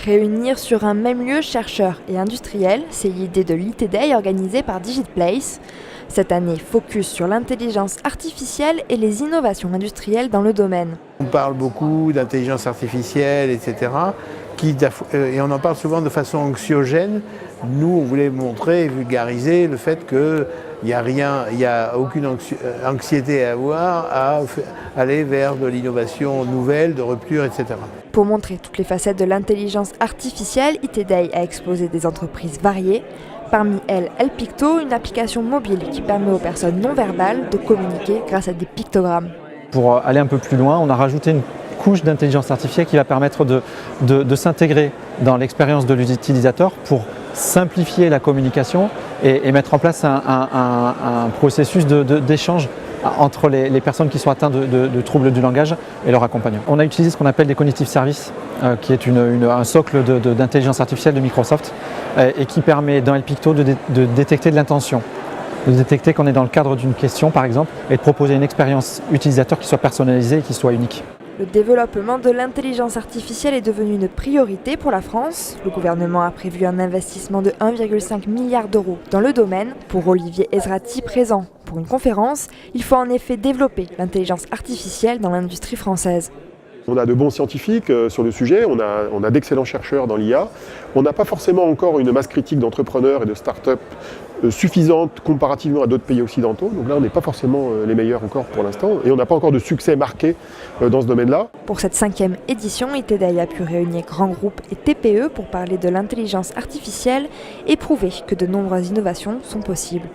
Réunir sur un même lieu chercheurs et industriels, c'est l'idée de l'IT Day organisée par DigitPlace. Cette année, focus sur l'intelligence artificielle et les innovations industrielles dans le domaine. On parle beaucoup d'intelligence artificielle, etc. Et on en parle souvent de façon anxiogène. Nous, on voulait montrer et vulgariser le fait qu'il n'y a aucune anxiété à avoir à aller vers de l'innovation nouvelle, de rupture, etc. Pour montrer toutes les facettes de l'intelligence artificielle, IT Day a exposé des entreprises variées. Parmi elles, Elpicto, une application mobile qui permet aux personnes non-verbales de communiquer grâce à des pictogrammes. Pour aller un peu plus loin, on a rajouté une couche d'intelligence artificielle qui va permettre de s'intégrer dans l'expérience de l'utilisateur pour simplifier la communication et mettre en place un processus d'échange entre les personnes qui sont atteintes de troubles du langage et leur accompagnant. On a utilisé ce qu'on appelle des cognitive services, qui est un socle d'intelligence artificielle de Microsoft et qui permet dans Elpicto de détecter de l'intention, de détecter qu'on est dans le cadre d'une question par exemple et de proposer une expérience utilisateur qui soit personnalisée et qui soit unique. Le développement de l'intelligence artificielle est devenu une priorité pour la France. Le gouvernement a prévu un investissement de 1,5 milliard d'euros dans le domaine. Pour Olivier Ezrati, présent pour une conférence, il faut en effet développer l'intelligence artificielle dans l'industrie française. On a de bons scientifiques sur le sujet, on a d'excellents chercheurs dans l'IA. On n'a pas forcément encore une masse critique d'entrepreneurs et de start-up suffisante comparativement à d'autres pays occidentaux. Donc là, on n'est pas forcément les meilleurs encore pour l'instant et on n'a pas encore de succès marqué dans ce domaine-là. Pour cette 5e édition, IT Day a pu réunir grands groupes et TPE pour parler de l'intelligence artificielle et prouver que de nombreuses innovations sont possibles.